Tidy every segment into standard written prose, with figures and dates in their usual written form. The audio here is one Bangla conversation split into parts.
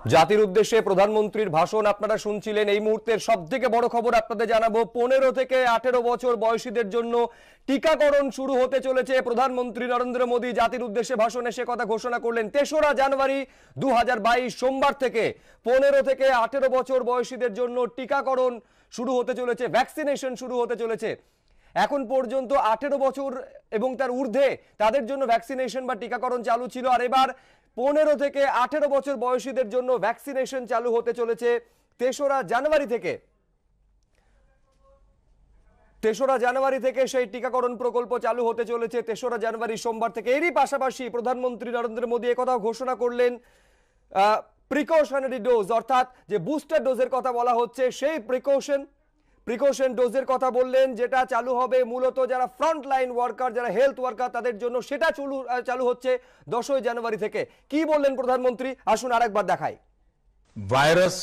জাতির উদ্দেশ্যে প্রধানমন্ত্রীর ভাষণ আপনারা শুনছিলেন। এই মুহূর্তের সবথেকে বড় খবর আপনাদের জানাবো, 15 থেকে 18 বছর বয়সীদের জন্য টিকাকরণ শুরু হতে চলেছে। প্রধানমন্ত্রী নরেন্দ্র মোদী জাতির উদ্দেশ্যে ভাষণে সে কথা ঘোষণা করলেন। 3রা জানুয়ারি 2022 সোমবার থেকে 15 থেকে 18 বছর বয়সীদের জন্য টিকাকরণ শুরু হতে চলেছে, ভ্যাকসিনেশন শুরু হতে চলেছে। এখন পর্যন্ত 18 বছর এবং তার ঊর্ধ্বে তাদের জন্য ভ্যাকসিনেশন বা টিকাকরণ চালু ছিল, আর এবার 15 থেকে 18 বছর বয়সীদের জন্য ভ্যাকসিনেশন চালু হতে চলেছে 3রা জানুয়ারি থেকে। 3রা জানুয়ারি থেকে সেই টিকাকরণ প্রকল্প চালু হতে চলেছে, 3রা জানুয়ারি সোমবার থেকে। এরই পাশাপাশি প্রধানমন্ত্রী নরেন্দ্র মোদী একথাও ঘোষণা করলেন, প্রিকশনারি ডোজ অর্থাৎ যে বুস্টার ডোজের কথা বলা হচ্ছে, সেই প্রিকশন ডোজের কথা বললেন, যেটা চালু হবে মূলত যারা ফ্রন্ট লাইন ওয়ার্কার, যারা হেলথ ওয়ার্কার তাদের জন্য। সেটা চালু হচ্ছে 10ই জানুয়ারি থেকে। কি বললেন প্রধানমন্ত্রী, আসুন আরেকবার দেখাই। वायरस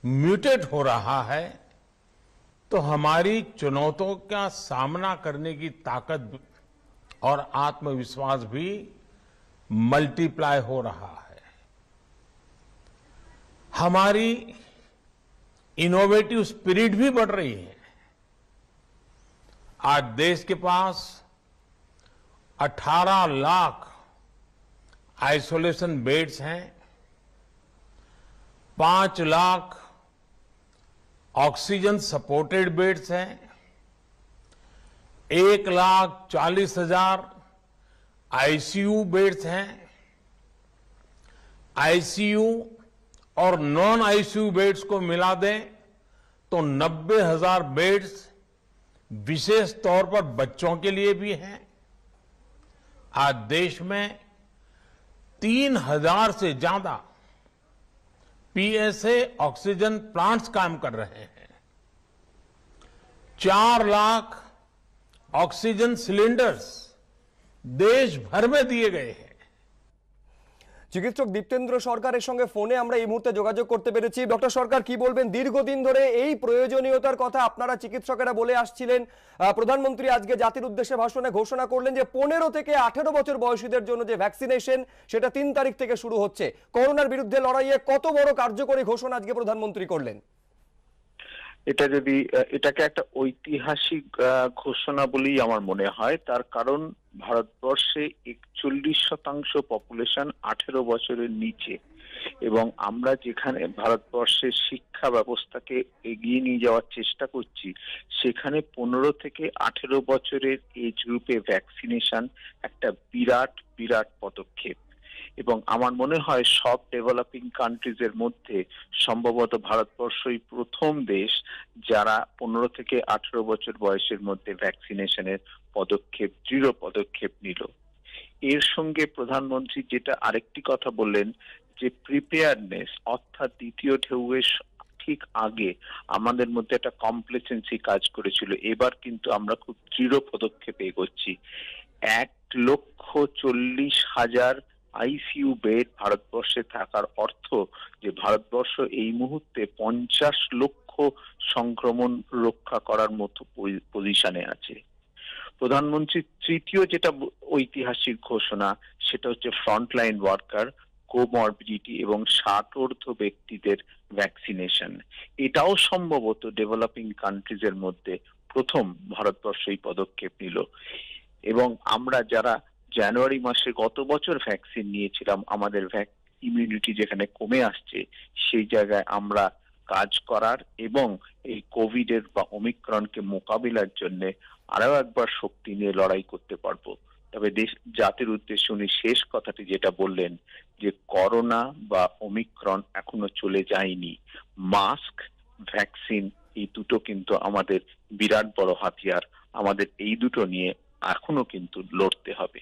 म्यूटेट हो रहा है तो हमारी चुनौतियों का सामना करने की ताकत और आत्मविश्वास भी मल्टीप्लाई हो रहा है। हमारी इनोवेटिव स्पिरिट भी बढ़ रही है। आज देश के पास 18 लाख आइसोलेशन बेड्स हैं, 5 लाख ऑक्सीजन सपोर्टेड बेड्स हैं, 1,40,000 आईसीयू बेड्स हैं। आईसीयू और नॉन आईसीयू बेड्स को मिला दें तो 90,000 बेड्स विशेष तौर पर बच्चों के लिए भी हैं। आज देश में 3,000 से ज्यादा पीएसए ऑक्सीजन प्लांट्स काम कर रहे हैं। 4 लाख ऑक्सीजन सिलेंडर्स देश भर में दिए गए हैं। চিকিৎসক দীপ্তেন্দ্র সরকারের সঙ্গে ফোনে আমরা এই মুহূর্তে যোগাযোগ করতে পেরেছি। ডক্টর সরকার, কি বলবেন? দীর্ঘদিন ধরে এই প্রয়োজনীয়তার কথা আপনারা চিকিৎসকেরা বলে আসছিলেন। প্রধানমন্ত্রী আজকে জাতির উদ্দেশ্যে ভাষণে ঘোষণা করলেন যে 15 থেকে 18 বছর বয়সীদের জন্য যে ভ্যাকসিনেশন, সেটা 3 তারিখ থেকে শুরু হচ্ছে। করোনার বিরুদ্ধে লড়াইয়ে কত বড় কার্যকরী ঘোষণা আজকে প্রধানমন্ত্রী করলেন? এটাকে একটা ঐতিহাসিক ঘোষণা বলেই আমার মনে হয়। তার কারণ ভারতবর্ষে 41% পপুলেশন 18 বছরের নিচে, এবং আমরা যেখানে ভারতবর্ষের শিক্ষা ব্যবস্থাকে এগিয়ে নিয়ে যাওয়ার চেষ্টা করছি, সেখানে 15 থেকে 18 বছরের এজ গ্রুপে ভ্যাকসিনেশন একটা বিরাট বিরাট পদক্ষেপ। এবং আমার মনে হয় সব ডেভেলপিং কান্ট্রিজের মধ্যে সম্ভবত ভারতবর্ষই প্রথম দেশ যারা 15 থেকে 18 বছর বয়সের মধ্যে ভ্যাকসিনেশনের দৃঢ় পদক্ষেপ নিল। এর সঙ্গে প্রধানমন্ত্রী যেটা আরেকটি কথা বললেন, যে প্রিপেয়ারনেস, অর্থাৎ দ্বিতীয় ঢেউয়ের ঠিক আগে আমাদের মধ্যে একটা কমপ্লেসেন্সি কাজ করেছিল। এবার কিন্তু আমরা খুব দৃঢ় পদক্ষেপে এগোচ্ছি। 1,40,000 আইসিইউ বেড ভারতবর্ষে থাকার অর্থ যে ভারতবর্ষ এই মুহূর্তে 50 লক্ষ সংক্রমণ রক্ষা করার মতো পজিশনে আছে। প্রধানমন্ত্রীর তৃতীয় যেটা ঐতিহাসিক ঘোষণা, সেটা হচ্ছে ফ্রন্টলাইন ওয়ার্কার, কোমরবিডিটি এবং 60 ঊর্ধ্ব ব্যক্তিদের ভ্যাকসিনেশন। এটাও সম্ভবত ডেভেলপিং কান্ট্রিজের মধ্যে প্রথম ভারতবর্ষ এই পদক্ষেপ নিল। এবং আমরা যারা জানুয়ারি মাসে গত বছর ভ্যাকসিন নিয়েছিলাম, আমাদের ইমিউনিটি যেখানে কমে আসছে, সেই জায়গায় আমরা কাজ করার এবং এই কোভিড এর বা ওমিক্রনকে মোকাবিলার জন্য আরো একবার শক্তি নিয়ে লড়াই করতে পারবো। তবে জাতির উদ্দেশ্যে উনি শেষ কথাটি যেটা বললেন, যে করোনা বা ওমিক্রন এখনো চলে যায়নি। মাস্ক, ভ্যাকসিন, এই দুটো কিন্তু আমাদের বিরাট বড় হাতিয়ার। আমাদের এই দুটো নিয়ে এখনো কিন্তু লড়তে হবে।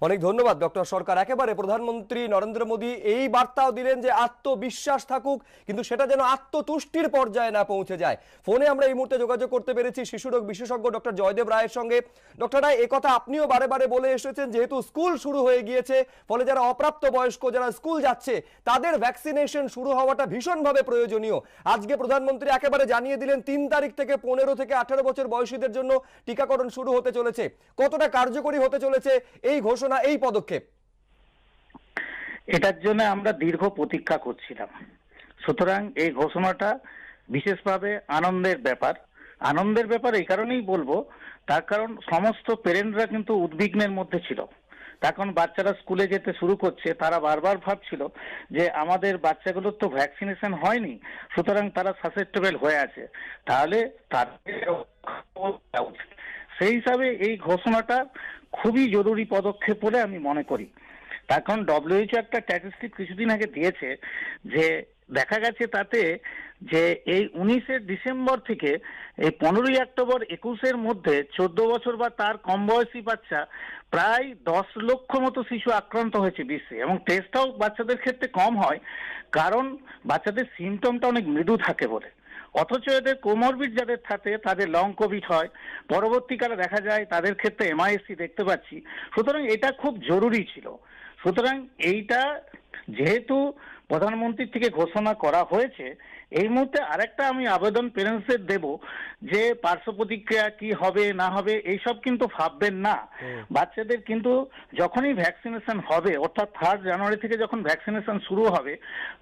অনেক ধন্যবাদ ডক্টর সরকার। একেবারে প্রধানমন্ত্রী নরেন্দ্র মোদী এই বার্তাও দিলেন যে আত্মবিশ্বাস থাকুক, কিন্তু সেটা যেন আত্মতুষ্টির পর্যায়ে না পৌঁছে যায়। ফোনে আমরা এই মুহূর্তে যোগাযোগ করতে পেরেছি শিশুরোগ বিশেষজ্ঞ ডক্টর জয়দেব রায়ের সঙ্গে। ডক্টর রায়, একথা আপনিও বারে বারে বলে এসেছেন, যেহেতু স্কুল শুরু হয়ে গিয়েছে, ফলে যারা অপ্রাপ্ত বয়স্ক, যারা স্কুল যাচ্ছে, তাদের ভ্যাকসিনেশন শুরু হওয়াটা ভীষণভাবে প্রয়োজনীয়। আজকে প্রধানমন্ত্রী একেবারে জানিয়ে দিলেন 3 তারিখ থেকে 15 থেকে 18 বছর বয়সীদের জন্য টিকাকরণ শুরু হতে চলেছে। কতটা কার্যকরী হতে চলেছে এই ঘোষণা, এই পদক্ষেপ? এটার জন্য আমরা দীর্ঘ প্রতীক্ষা করছিলাম। সুতরাং এই ঘোষণাটা বিশেষভাবে আনন্দের ব্যাপার। আনন্দের ব্যাপার এই কারণেই বলবো, তার কারণ সমস্ত পেরেন্টরা কিন্তু উদ্বিগ্নের মধ্যে ছিল। এখন বাচ্চারা স্কুলে যেতে শুরু করছে, তারা বারবার ভাবছিল যে আমাদের বাচ্চাগুলোর তো ভ্যাকসিনেশন হয়নি, সুতরাং তারা সাসেপ্টেবল হয়ে আছে, তাহলে সেই হিসাবে এই ঘোষণাটা খুবই জরুরি পদক্ষেপ বলে আমি মনে করি। এখন ডব্লিউএইচও একটা স্ট্যাটিস্টিক কিছুদিন আগে দিয়েছে যে দেখা গেছে তাতে যে এই 19শে ডিসেম্বর থেকে এই 15ই অক্টোবর 21-এর মধ্যে 14 বছর বা তার কম বয়সী বাচ্চা প্রায় 10 লক্ষ মতো শিশু আক্রান্ত হয়েছে বিশ্বে, এবং টেস্টটাও বাচ্চাদের ক্ষেত্রে কম হয় কারণ বাচ্চাদের সিমটমটা অনেক মৃদু থাকে বলে। অথচ এদের কোমরবিড যাদের থাকে তাদের লং কোভিড হয়, পরবর্তীকালে দেখা যায় তাদের ক্ষেত্রে এমআইএসসি দেখতে পাচ্ছি। সুতরাং এটা খুব জরুরি ছিল। সুতরাং এইটা যেহেতু প্রধানমন্ত্রীর থেকে ঘোষণা করা হয়েছে, এই মুহূর্তে আরেকটা আমি আবেদন পেরেন্টসদের দেব যে পার্শ্ব প্রতিক্রিয়া কি হবে না হবে এইসব কিন্তু ভাববেন না। বাচ্চাদের কিন্তু যখনই ভ্যাকসিনেশন হবে, অর্থাৎ 3 জানুয়ারি থেকে যখন ভ্যাকসিনেশন শুরু হবে,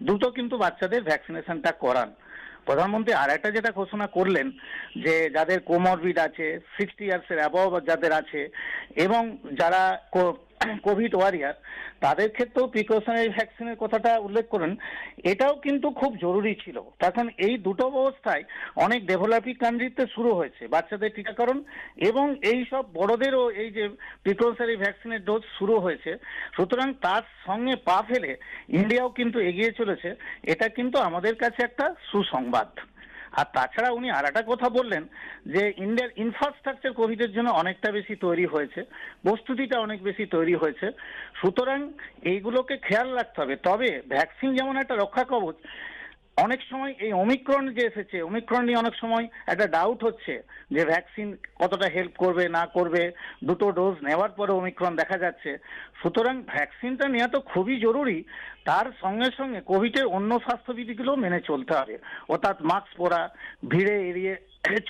দ্রুত কিন্তু বাচ্চাদের ভ্যাকসিনেশনটা করান। প্রধানমন্ত্রী আর একটা যেটা ঘোষণা করলেন যে যাদের কোমরবিড আছে, 60 ইয়ার্সের অ্যাবভ যাদের আছে, এবং যারা কোভিড ওয়ারিয়ার, তাদের ক্ষেত্রেও প্রিকশনারি ভ্যাকসিনের কথাটা উল্লেখ করেন। এটাও কিন্তু খুব জরুরি ছিল। তখন এই দুটো ব্যবস্থায় অনেক ডেভেলপিং কান্ট্রিতে শুরু হয়েছে বাচ্চাদের টিকাকরণ, এবং এই সব বড়দেরও এই যে প্রিকশনারি ভ্যাকসিনের ডোজ শুরু হয়েছে। সুতরাং তার সঙ্গে পা ফেলে ইন্ডিয়াও কিন্তু এগিয়ে চলেছে। এটা কিন্তু আমাদের কাছে একটা সুসংবাদ। আর তাছাড়া উনি আর একটা কথা বললেন যে ইন্ডিয়ার ইনফ্রাস্ট্রাকচার কোভিডের জন্য অনেকটা বেশি তৈরি হয়েছে, প্রস্তুতিটা অনেক বেশি তৈরি হয়েছে। সুতরাং এইগুলোকে খেয়াল রাখতে হবে। তবে ভ্যাকসিন যেমন একটা রক্ষা কবচ, অনেক সময় এই ওমিক্রন যে এসেছে, ওমিক্রন নিয়ে অনেক সময় একটা ডাউট হচ্ছে যে ভ্যাকসিন কতটা হেল্প করবে না করবে, দুটো ডোজ নেওয়ার পরে ওমিক্রন দেখা যাচ্ছে। সুতরাং ভ্যাকসিনটা নেওয়া তো খুবই জরুরি, তার সঙ্গে সঙ্গে কোভিডের অন্য স্বাস্থ্যবিধিগুলো মেনে চলতে হবে, অর্থাৎ মাস্ক পরা, ভিড়ে এড়িয়ে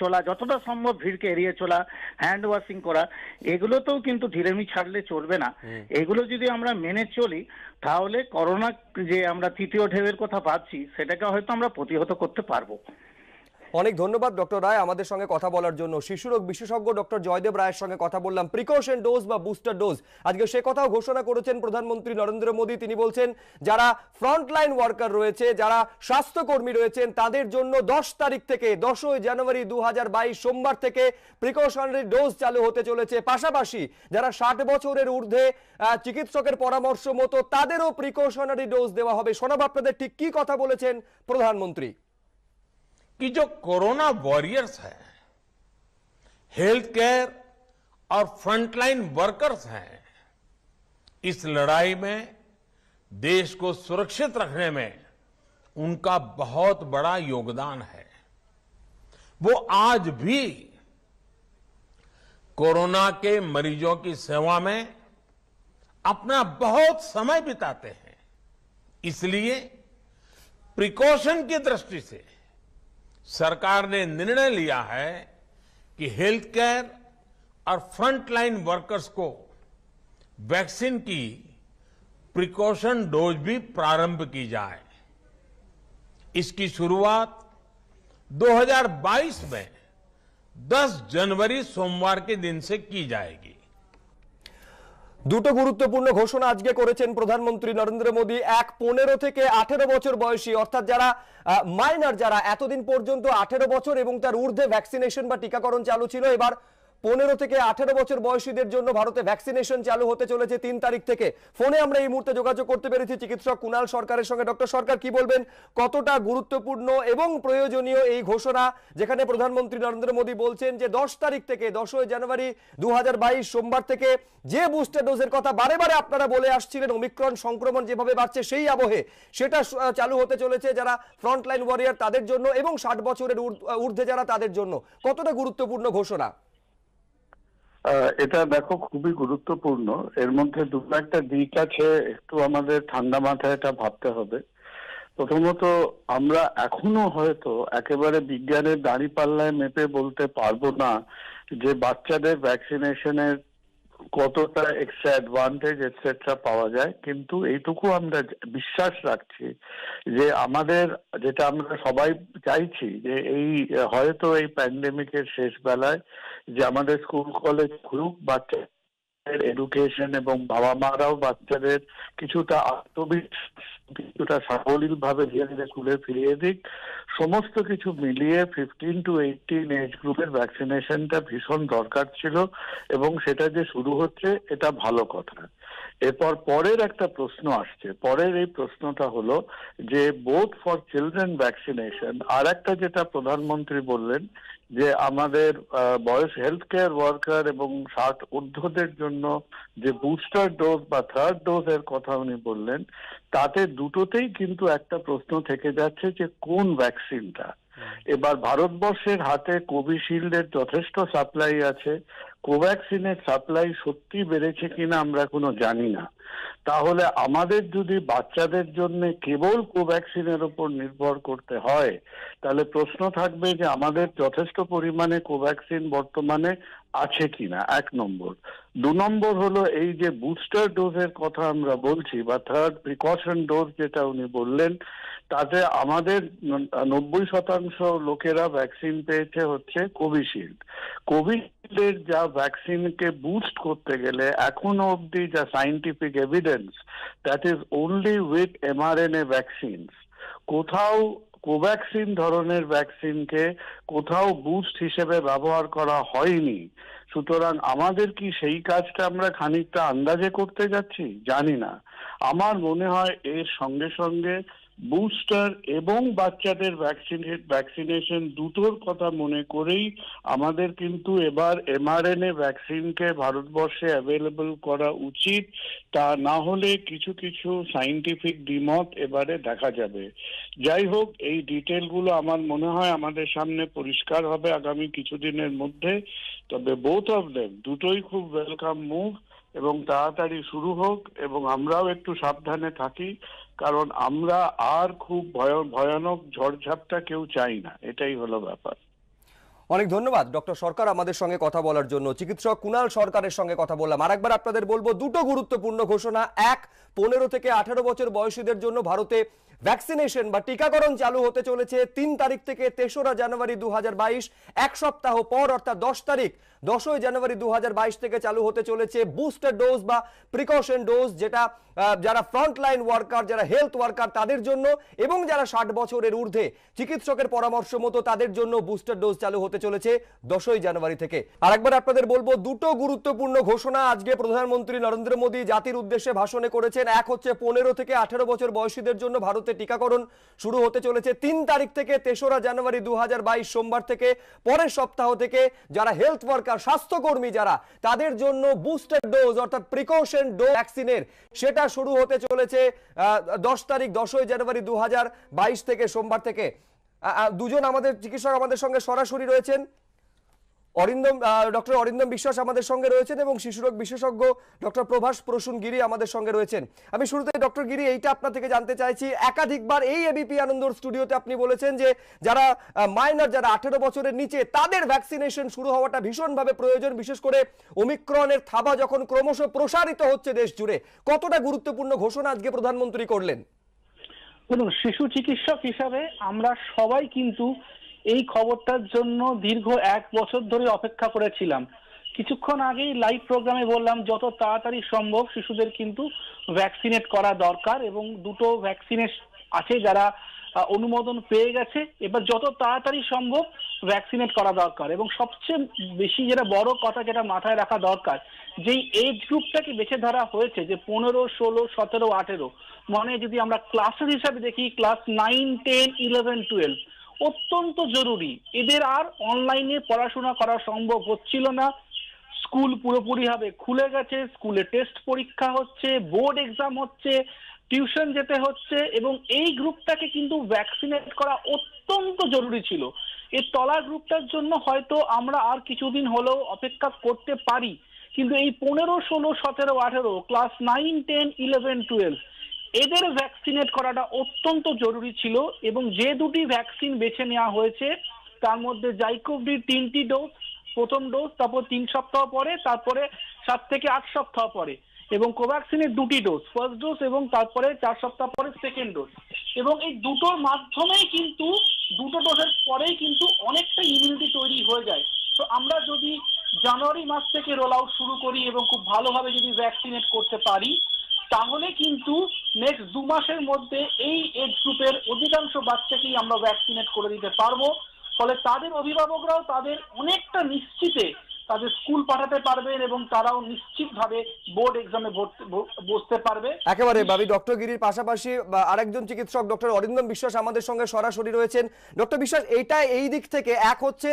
চলা, যতটা সম্ভব ভিড়কে এড়িয়ে চলা, হ্যান্ড ওয়াশিং করা, এগুলোতেও কিন্তু ঢিলেমি ছাড়লে চলবে না। এগুলো যদি আমরা মেনে চলি তাহলে করোনা যে আমরা তৃতীয় ঢেউয়ের কথা ভাবছি সেটাকে হয়তো আমরা প্রতিহত করতে পারবো। অনেক ধন্যবাদ ডক্টর রায় আমাদের সঙ্গে কথা বলার জন্য। শিশুরোগ বিশেষজ্ঞ ডক্টর জয়দেব রায়ের সঙ্গে কথা বললাম। প্রিকশন ডোজ বা বুস্টার ডোজ আজকে সে কথাও ঘোষণা করেছেন প্রধানমন্ত্রী নরেন্দ্র মোদী। তিনি বলছেন যারা ফ্রন্টলাইন ওয়ার্কার রয়েছে, যারা স্বাস্থ্যকর্মী রয়েছেন, তাদের জন্য 10 তারিখ থেকে 10ই জানুয়ারি 2022 সোমবার থেকে প্রিকশনারি ডোজ চালু হতে চলেছে। পাশাপাশি যারা 60 বছরের ঊর্ধ্বে চিকিৎসকের পরামর্শ মতো তাদেরও প্রিকশনারি ডোজ দেওয়া হবে। শোনাব আপনাদের ঠিক কি কথা বলেছেন প্রধানমন্ত্রী। कि जो कोरोना वॉरियर्स हैं, हेल्थ केयर और फ्रंटलाइन वर्कर्स हैं, इस लड़ाई में देश को सुरक्षित रखने में उनका बहुत बड़ा योगदान है। वो आज भी कोरोना के मरीजों की सेवा में अपना बहुत समय बिताते हैं। इसलिए प्रिकॉशन की दृष्टि से सरकार ने निर्णय लिया है कि हेल्थ केयर और फ्रंटलाइन वर्कर्स को वैक्सीन की प्रिकॉशन डोज भी प्रारंभ की जाए। इसकी शुरुआत 2022 में 10 जनवरी सोमवार के दिन से की जाएगी। দুটো গুরুত্বপূর্ণ ঘোষণা আজকে করেছেন প্রধানমন্ত্রী নরেন্দ্র মোদী। 15 থেকে 18 বছর বয়সী, অর্থাৎ যারা মাইনর, যারা এতদিন পর্যন্ত 18 বছর এবং তার ঊর্ধ্বে ভ্যাকসিনেশন বা টিকাকরণ চালু ছিল, এবার 15 থেকে 18 বছর বয়সীদের জন্য ভারতে ভ্যাকসিনেশন চালু হতে চলেছে 3 তারিখ থেকে। ফোনে আমরা এই মুহূর্তে যোগাযোগ করতে পেরেছি চিকিৎসক কুণাল সরকারের সঙ্গে। ডক্টর সরকার, কি বলবেন, কতটা গুরুত্বপূর্ণ এবং প্রয়োজনীয় এই ঘোষণা, যেখানে প্রধানমন্ত্রী নরেন্দ্র মোদী বলছেন যে 10 তারিখ থেকে 10ই জানুয়ারি 2022 সোমবার থেকে যে বুস্টার ডোজের কথা বারে বারে আপনারা বলে আসছিলেন, ওমিক্রন সংক্রমণ যেভাবে বাড়ছে সেই আবহে সেটা চালু হতে চলেছে যারা ফ্রন্টলাইন ওয়ারিয়ার তাদের জন্য এবং 60 বছরের ঊর্ধ্বে যারা তাদের জন্য, কতটা গুরুত্বপূর্ণ ঘোষণা? এটা দেখো খুবই গুরুত্বপূর্ণ। এর মধ্যে দুটো একটা দিক আছে, একটু আমাদের ঠান্ডা মাথায় এটা ভাবতে হবে। প্রথমত, আমরা এখনো হয়তো একেবারে বিজ্ঞানের দাঁড়িপাল্লায় মেপে বলতে পারবো না যে বাচ্চাদের ভ্যাকসিনেশনের কতটা এক্সট্রা অ্যাডভান্টেজ এটসেট্রা পাওয়া যায়, কিন্তু এইটুকু আমরা বিশ্বাস রাখছি যে আমাদের, যেটা আমরা সবাই চাইছি, যে এই হয়তো এই প্যান্ডেমিকের শেষ বেলায় যে আমাদের স্কুল কলেজ খুলুক, বাচ্চা এডুকেশন এবং বাবা মারাও বাচ্চাদের কিছুটা আত্মবিশ্বাস, কিছুটা সাবলীল ভাবে ধীরে ধীরে স্কুলে ফিরিয়ে দিক। সমস্ত কিছু মিলিয়ে 15 to 18 এজ গ্রুপের ভ্যাকসিনেশনটা ভীষণ দরকার ছিল, এবং সেটা যে শুরু হচ্ছে এটা ভালো কথা। এরপর পরের একটা প্রশ্ন আসছে, পরের এই প্রশ্নটা হলো যে বোথ ফর চিলড্রেন ভ্যাকসিনেশন, আর একটা যেটা প্রধানমন্ত্রী বললেন যে আমাদের বয়স হেলথ কেয়ার ওয়ার্কার এবং 60 ঊর্ধ্বদের জন্য যে বুস্টার ডোজ বা থার্ড ডোজ এর কথা উনি বললেন, তাতে দুটোতেই কিন্তু একটা প্রশ্ন থেকে যাচ্ছে যে কোন ভ্যাকসিনটা। এবার ভারতবর্ষের হাতে কোভিশিল্ডের যথেষ্ট সাপ্লাই আছে, কোভ্যাক্সিনের সাপ্লাই সত্যি বেড়েছে কিনা আমরা এখনো জানি না। তাহলে আমাদের যদি বাচ্চাদের জন্য কেবল কোভ্যাক্সিনের উপর নির্ভর করতে হয়, তাহলে প্রশ্ন থাকবে যে আমাদের যথেষ্ট পরিমাণে কোভ্যাক্সিন বর্তমানে আছে কিনা, 1 নম্বর। 2 নম্বর হলো এই যে বুস্টার ডোজের কথা আমরা বলছি বা থার্ড প্রিকশন ডোজ যেটা উনি বললেন, তাতে আমাদের 90% লোকেরা ভ্যাকসিন পেয়েছে হচ্ছে কোভিশিল্ড। কোভিশিল্ডের যা ভ্যাকসিনকে বুস্ট করতে গেলে এখনো অবধি যা scientific evidence, that is only with mRNA vaccines. কোথাও কোভ্যাক্সিন ধরনের ভ্যাকসিনকে কোথাও বুস্ট হিসেবে ব্যবহার করা হয়নি। সুতরাং আমাদের কি সেই কাজটা আমরা খানিকটা আন্দাজে করতে যাচ্ছি, জানি না। আমার মনে হয় এর সঙ্গে সঙ্গে বুস্টার এবং বাচ্চাদের ভ্যাকসিনেশন দুটোর কথা মনে করেই আমাদের কিন্তু এবার mRNA ভ্যাকসিনকে ভারতবর্ষে অ্যাভেলেবল করা উচিত। তা না হলে কিছু কিছু সাইন্টিফিক দ্বিমত এবারে দেখা যাবে। যাই হোক, এই ডিটেলগুলো আমার মনে হয় আমাদের সামনে পরিষ্কার হবে আগামী কিছুদিনের মধ্যে। তবে বোথ অফ দেম, দুটোই খুব ওয়েলকাম মুভ, এবং তাড়াতাড়ি শুরু হোক এবং আমরাও একটু সাবধানে থাকি, কারণ আমরা আর খুব ভয়ানক ঝড়ঝাপটা কেউ চাই না, এটাই হলো ব্যাপার। অনেক ধন্যবাদ ডক্টর সরকার আমাদের সঙ্গে কথা বলার জন্য। চিকিৎসক কুণাল সরকারের সঙ্গে কথা বললাম। আরেকবার আপনাদের বলবো দুটো গুরুত্বপূর্ণ ঘোষণা। 1, 15 থেকে 18 বছর বয়সীদের জন্য ভারতে ভ্যাকসিনেশন বা টিকাকরণ চালু হতে চলেছে 3 তারিখ থেকে 3রা জানুয়ারি 2022। এক সপ্তাহ পর অর্থাৎ 10 তারিখ 10ই জানুয়ারি 2022 থেকে চালু হতে চলেছে বুস্টার ডোজ বা প্রিকশন ডোজ, যেটা যারা ফ্রন্টলাইন ওয়ার্কার, যারা হেলথ ওয়ার্কার তাদের জন্য, এবং যারা 60 বছরের ঊর্ধ্বে চিকিৎসকের পরামর্শ মতো তাদের জন্য বুস্টার ডোজ চালু হতে চলেছে 10ই জানুয়ারি থেকে। আরেকবার আপনাদের বলবো দুটো গুরুত্বপূর্ণ ঘোষণা আজকে প্রধানমন্ত্রী নরেন্দ্র মোদী জাতির উদ্দেশ্যে ভাষণে করেছেন। এক হচ্ছে 15 থেকে 18 বছর বয়সীদের জন্য ভারতে টিকাকরণ শুরু হতে চলেছে 3 তারিখ থেকে 3রা জানুয়ারি 2022 সোমবার থেকে। পরের সপ্তাহ থেকে যারা হেলথ ওয়ার্কার, স্বাস্থ্যকর্মী যারা, তাদের জন্য বুস্টার ডোজ অর্থাৎ প্রিকশন ডোজ ভ্যাকসিনের সেটা শুরু হতে চলেছে 10 তারিখ 10ই জানুয়ারি 2022 থেকে, সোমবার থেকে। দুজন আমাদের চিকিৎসক আমাদের সঙ্গে সরাসরি রয়েছেন। ডক্টর অরিন্দম বিশ্বাস আমাদের সঙ্গে রয়েছেন এবং শিশুরোগ বিশেষজ্ঞ ডক্টর প্রভাস প্রসূন গিরি আমাদের সঙ্গে রয়েছেন। আমি শুরুতে ডক্টর গিরি এইটা আপনার থেকে জানতে চাইছি, একাধিকবার এই এবিপি আনন্দর স্টুডিওতে আপনি বলেছেন যে যারা মাইনর, যারা 18 বছরের নিচে, তাদের ভ্যাকসিনেশন শুরু হওয়াটা ভীষণভাবে প্রয়োজন, বিশেষ করে ওমিক্রনের থাবা যখন ক্রমশ প্রসারিত হচ্ছে দেশ জুড়ে। কতটা গুরুত্বপূর্ণ ঘোষণা আজকে প্রধানমন্ত্রী করলেন? শিশু চিকিৎসক হিসাবে আমরা সবাই কিন্তু এই খবরটার জন্য দীর্ঘ 1 বছর ধরে অপেক্ষা করেছিলাম। কিছুক্ষণ আগেই লাইভ প্রোগ্রামে বললাম যত তাড়াতাড়ি সম্ভব শিশুদের কিন্তু ভ্যাকসিনেট করা দরকার, এবং দুটো ভ্যাকসিনের আছে যারা অনুমোদন পেয়ে গেছে। এবার যত তাড়াতাড়ি সম্ভব ভ্যাকসিনেট করা দরকার, এবং সবচেয়ে বেশি যেটা বড় কথা যেটা মাথায় রাখা দরকার, যেই এজ গ্রুপটাকে বেছে ধরা হয়েছে যে 15, 16, 17, 18, মানে যদি আমরা ক্লাসের হিসাবে দেখি ক্লাস 9, 10, 11, 12 অত্যন্ত জরুরি। এদের আর অনলাইনে পড়াশোনা করা সম্ভব হচ্ছিল না। স্কুল পুরোপুরিভাবে খুলে গেছে, স্কুলে টেস্ট পরীক্ষা হচ্ছে, বোর্ড এক্সাম হচ্ছে, টিউশন যেতে হচ্ছে, এবং এই গ্রুপটাকে কিন্তু ভ্যাকসিনেট করা অত্যন্ত জরুরি ছিল। এই তলার গ্রুপটার জন্য হয়তো আমরা আর কিছুদিন হলেও অপেক্ষা করতে পারি, কিন্তু এই 15, 16, 17, 18 ক্লাস 9, 10, 11, 12 এদের ভ্যাকসিনেট করাটা অত্যন্ত জরুরি ছিল। এবং যে দুটি ভ্যাকসিন বেছে নেওয়া হয়েছে তার মধ্যে জাইকোভি 3টি ডোজ, প্রথম ডোজ, তারপর 3 সপ্তাহ পরে, তারপরে 7 থেকে 8 সপ্তাহ পরে, এবং কোভ্যাক্সিনের 2টি ডোজ, ফার্স্ট ডোজ এবং তারপরে 4 সপ্তাহ পরে সেকেন্ড ডোজ। এবং এই দুটোর মাধ্যমেই কিন্তু, দুটো ডোজের পরেই কিন্তু অনেকটা ইমিউনিটি তৈরি হয়ে যায়। তো আমরা যদি জানুয়ারি মাস থেকে রোল আউট শুরু করি এবং খুব ভালোভাবে যদি ভ্যাকসিনেট করতে পারি, তাহলে কিন্তু নেক্সট 2 মাসের মধ্যে এই এজ গ্রুপের অধিকাংশ বাচ্চাকেই আমরা ভ্যাকসিনেট করে দিতে পারবো। ফলে তাদের অভিভাবকরাও তাদের অনেকটা নিশ্চিতে তাদের স্কুল পাঠাতে পারবেন এবং তারাও নিশ্চিতভাবে বোর্ড এক্সামে বসতে পারবে। একেবারে ভাবি, ডক্টর গিরির পাশাপাশি আরেকজন চিকিৎসক ডক্টর অরিন্দম বিশ্বাস আমাদের সঙ্গে সরাসরি রয়েছেন। ডক্টর বিশ্বাস, এইটা এই দিক থেকে এক হচ্ছে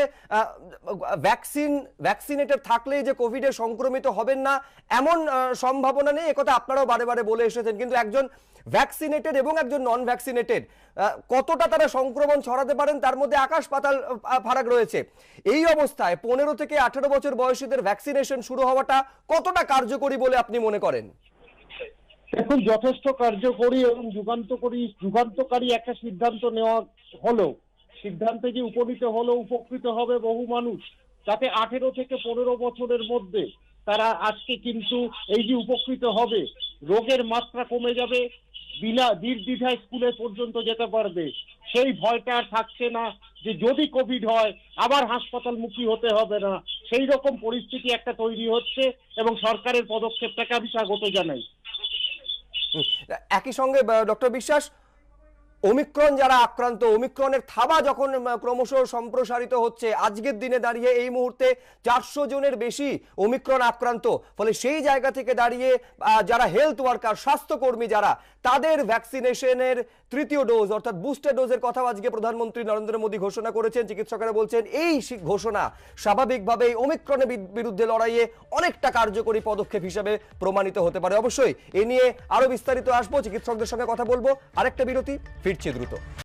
ভ্যাকসিনেটেড থাকলেই যে কোভিডে সংক্রমিত হবেন না এমন সম্ভাবনা নেই, একথা আপনারাও বারে বারে বলে এসেছেন, কিন্তু একজন ভ্যাকসিনেটেড এবং একজন নন ভ্যাকসিনেটেড কতটা তারা সংক্রমণ ছড়াতে পারেন তার মধ্যে আকাশ পাতাল ফারাক রয়েছে। এই অবস্থায় 15 থেকে 18 বছর বয়সীদের ভ্যাকসিনেশন শুরু হওয়াটা কতটা কার্যকরী বলে আপনি মনে করেন? এখন যথেষ্ট কার্যকরী এবং যুগান্তকারী একটা সিদ্ধান্ত নেওয়া হলো। সিদ্ধান্তে যে উপনীত হলো, উপকৃত হবে বহু মানুষ, যাতে 18 থেকে 15 বছরের মধ্যে তারা আজকে কিন্তু এই যে উপকৃত হবে, রোগের মাত্রা কমে যাবে, বিনা নির্দ্বিধায় স্কুলে পর্যন্ত যেতে পারবে, সেই ভয়টা আর থাকছে না যে যদি কোভিড হয় আবার হাসপাতালমুখী হতে হবে না। সেই রকম পরিস্থিতি একটা তৈরি হচ্ছে এবং সরকারের পদক্ষেপটাকে আমি স্বাগত জানাই। একই সঙ্গে ডক্টর বিশ্বাস, ওমিক্রন যারা আক্রান্ত, ওমিক্রনের থাবা যখন ক্রমশ সম্প্রসারিত হচ্ছে, আজকের দিনে দাঁড়িয়ে এই মুহূর্তে 400 জনের বেশি ওমিক্রন আক্রান্ত, ফলে সেই জায়গা থেকে দাঁড়িয়ে যারা হেলথ ওয়ার্কার, স্বাস্থ্যকর্মী যারা, তাদের ভ্যাকসিনেশনের 3য় ডোজ অর্থাৎ বুস্টার ডোজের কথা আজকে প্রধানমন্ত্রী নরেন্দ্র মোদী ঘোষণা করেছেন। চিকিৎসকেরা বলছেন এই ঘোষণা স্বাভাবিকভাবেই ওমিক্রনের বিরুদ্ধে লড়াইয়ে অনেকটা কার্যকরী পদক্ষেপ হিসেবে প্রমাণিত হতে পারে। অবশ্যই এ নিয়ে আরো বিস্তারিত আসবো, চিকিৎসকদের সঙ্গে কথা বলবো। আরেকটা বিরতি, ফিরছে দ্রুত।